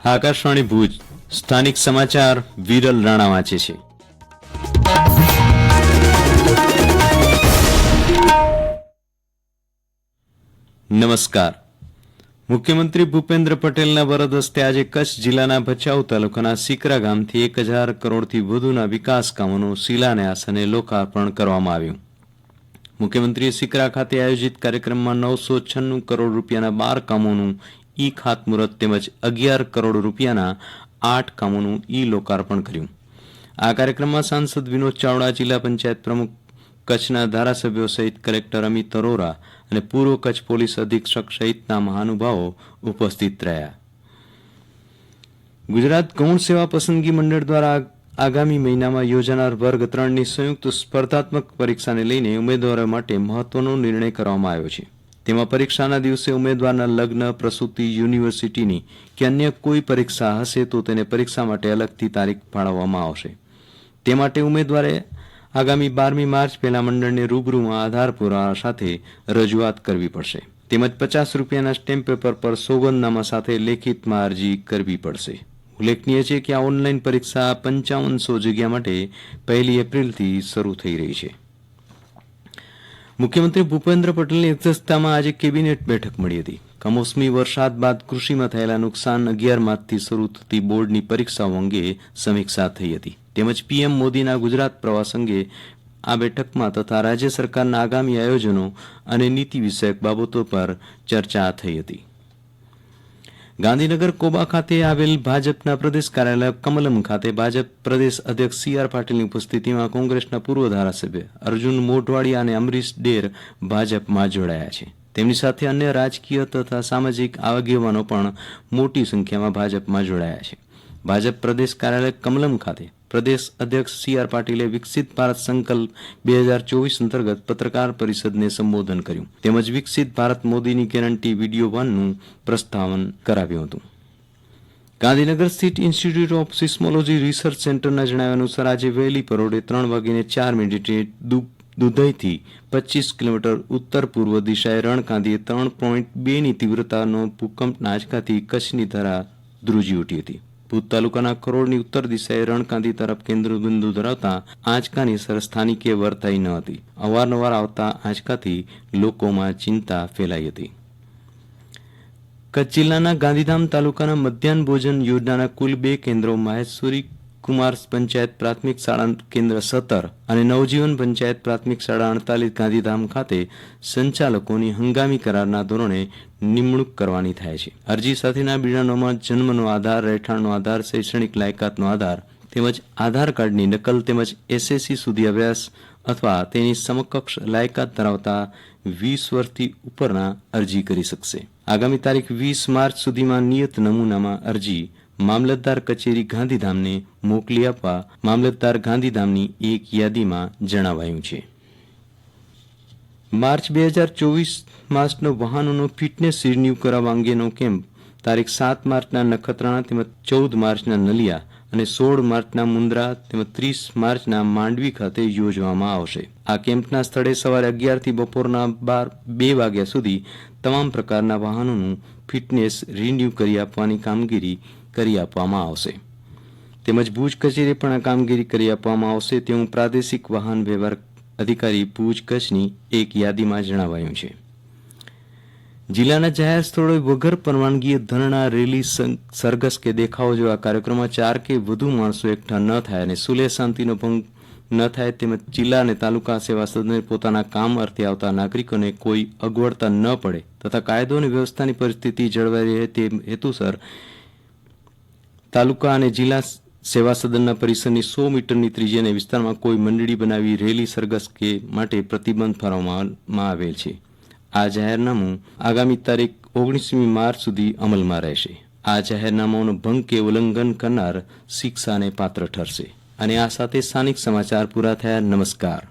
આકાશવાણી ભુજ સ્થાનિક સમાચાર વિરલ રાણા વાંચે છે. નમસ્કાર. મુખ્યમંત્રી ભૂપેન્દ્ર પટેલના વરદ હસ્તે આજે કચ્છ જિલ્લાના ભચાઉ તાલુકાના સિકરા ગામથી 1000 કરોડથી વધુના વિકાસ કામોનું શિલાન્યાસ અને લોકાર્પણ કરવામાં આવ્યું. મુખ્યમંત્રીએ સિકરા ખાતે આયોજિત કાર્યક્રમમાં 996 કરોડ રૂપિયાના 12 કામોનું ઈ ખાતમુહૂર્ત તેમજ 11 કરોડ રૂપિયાના 8 કામોનું ઈ લોકાર્પણ કર્યું. આ કાર્યક્રમમાં સાંસદ વિનોદ ચાવડા, જિલ્લા પંચાયત પ્રમુખ, કચ્છના ધારાસભ્યો સહિત કલેક્ટર અમિત અરોરા અને પૂર્વ કચ્છ પોલીસ અધિક્ષક સહિતના મહાનુભાવો ઉપસ્થિત રહ્યા. ગુજરાત ગૌણ સેવા પસંદગી મંડળ દ્વારા આગામી મહિનામાં યોજાનાર વર્ગ 3ની સંયુક્ત સ્પર્ધાત્મક પરીક્ષાને લઈને ઉમેદવારો માટે મહત્વનો નિર્ણય કરવામાં આવ્યો છે. તેમાં પરીક્ષાના દિવસે ઉમેદવારના લગ્ન, પ્રસૂતિ, યુનિવર્સિટીની કે અન્ય કોઈ પરીક્ષા હશે તો તેને પરીક્ષા માટે અલગથી તારીખ ફાળવવામાં આવશે. તે માટે ઉમેદવારે આગામી 12મી માર્ચ પહેલા મંડળને રૂબરૂમાં આધાર પુરાવા સાથે રજૂઆત કરવી પડશે. તેમજ 50 રૂપિયાના સ્ટેમ્પ પેપર પર સોગંદનામા સાથે લેખિતમાં અરજી કરવી પડશે. ઉલ્લેખનીય છે કે આ ઓનલાઈન પરીક્ષા 5500 જગ્યા માટે 1 એપ્રિલથી શરૂ થઈ રહી છે. મુખ્યમંત્રી ભૂપેન્દ્ર પટેલની અધ્યક્ષતામાં આજે કેબિનેટ બેઠક મળી હતી. કમોસમી વરસાદ બાદ કૃષિમાં થયેલા નુકસાન, 11 માર્ચથી શરૂ થતી બોર્ડની પરીક્ષાઓ અંગે સમીક્ષા થઈ હતી. તેમજ પીએમ મોદીના ગુજરાત પ્રવાસ અંગે આ બેઠકમાં તથા રાજ્ય સરકારના આગામી આયોજનો અને નીતિ વિષયક બાબતો પર ચર્ચા થઈ હતી. ગાંધીનગર કોબા ખાતે આવેલ ભાજપના પ્રદેશ કાર્યાલય કમલમ ખાતે ભાજપ પ્રદેશ અધ્યક્ષ સી.આર. પાટીલની ઉપસ્થિતિમાં કોંગ્રેસના પૂર્વ ધારાસભ્ય અર્જુન મોઢવાડિયા અને અમરીશ ડેર ભાજપમાં જોડાયા છે. તેમની સાથે અન્ય રાજકીય તથા સામાજિક આગેવાનો પણ મોટી સંખ્યામાં ભાજપમાં જોડાયા છે. ભાજપ પ્રદેશ કાર્યાલય કમલમ ખાતે પ્રદેશ અધ્યક્ષ સી.આર. પાટીલે વિકસિત ભારત સંકલ્પ 2024 અંતર્ગત પત્રકાર પરિષદને સંબોધન કર્યું. તેમજ વિકસિત ભારત મોદીની ગેરંટી વિડીયો વાનનું પ્રસ્તાવન કરાવ્યું હતું. ગાંધીનગર સ્થિત ઇન્સ્ટિટ્યૂટ ઓફ સિસ્મોલોજી રિસર્ચ સેન્ટરના જણાવ્યા અનુસાર આજે વહેલી પરોઢે 3:04 દુધઈથી 25 કિલોમીટર ઉત્તર પૂર્વ દિશાએ રણકાંધીએ 3.2ની તીવ્રતાનો ભૂકંપના આંચકાથી કચ્છની ધરા ધ્રુજી ઉઠી હતી. ભુજ તાલુકાના ખરોડની ઉત્તર દિશાએ રણકાંધી તરફ કેન્દ્રબિંદુ ધરાવતા આંચકાની અસર સ્થાનિકે વર્તાઈ ન હતી. અવારનવાર આવતા આંચકાથી લોકોમાં ચિંતા ફેલાઈ હતી. કચ્છ જિલ્લાના ગાંધીધામ તાલુકાના મધ્યાહન ભોજન યોજનાના કુલ 2 કેન્દ્રો માહેશ્વરી કુમાર પંચાયત પ્રાથમિક શાળા કેન્દ્ર 17 અને નવજીવન પંચાયત પ્રાથમિક શાળા 48 ગાંધીધામ ખાતે સંચાલકોની હંગામી કરારના ધોરણે નિમણૂક કરવાની થાય છે. અરજી સાથેના બિડાણોમાં જન્મનો આધાર, રહેઠાણનો આધાર, શૈક્ષણિક લાયકાતનો આધાર તેમજ આધાર કાર્ડની નકલ તેમજ એસએસસી સુધી અભ્યાસ અથવા તેની સમકક્ષ લાયકાત ધરાવતા 20 વર્ષથી ઉપરના અરજી કરી શકશે. આગામી તારીખ 20 માર્ચ સુધીમાં નિયત નમૂનામાં અરજી મામલતદાર કચેરી ગાંધીધામને મોકલી આપવા મામલતદાર ગાંધીધામની એક યાદીમાં જણાવાયું છે. માર્ચ 2024 માસનો વાહનોનો ફિટનેસ રિન્યુ કરાવવા અંગેનો કેમ્પ તારીખ 7 માર્ચના નખત્રાણા તેમજ 14 માર્ચના નલિયા અને 16 માર્ચના મુન્દ્રા તેમજ 30 માર્ચના માંડવી ખાતે યોજવામાં આવશે. આ કેમ્પના સ્થળે સવારે 11થી બપોરના 2 વાગ્યા સુધી તમામ પ્રકારના વાહનોનું ફિટનેસ રિન્યુ કરી આપવાની કામગીરી કરી આપવામાં આવશે. તેમજ ભુજ કચેરી પણ આ કામગીરી કરી આપવામાં આવશે તેવું પ્રાદેશિક વાહન વ્યવહાર અધિકારી ભુજ કચ્છની એક યાદીમાં જણાવાયું છે. જિલ્લાના જાહેર સ્થળોએ વગર પરવાનગીએ ધરણા, રેલી, સરઘસ કે દેખાવો જેવા કાર્યક્રમમાં 4 કે વધુ માણસો એકઠા ન થાય અને સુલેહ શાંતિનો ભંગ ન થાય તેમજ જિલ્લા અને તાલુકા સેવા સદને પોતાના કામ અર્થે આવતા નાગરિકોને કોઈ અગવડતા ન પડે તથા કાયદો અને વ્યવસ્થાની પરિસ્થિતિ જળવાઈ રહે તે હેતુસર તાલુકા અને જિલ્લા સેવા સદનના પરિસરની 100 મીટરની ત્રિજ્યાના વિસ્તારમાં કોઈ મંડળી બનાવી રેલી, સરઘસ કે માટે પ્રતિબંધ ફરમાવવામાં આવેલ છે. આ જાહેરનામું આગામી તારીખ 19મી માર્ચ સુધી અમલમાં રહેશે. આ જાહેરનામાનો ભંગ કે ઉલ્લંઘન કરનાર શિક્ષાને પાત્ર ઠરશે. અને આ સાથે સ્થાનિક સમાચાર પૂરા થયા. નમસ્કાર.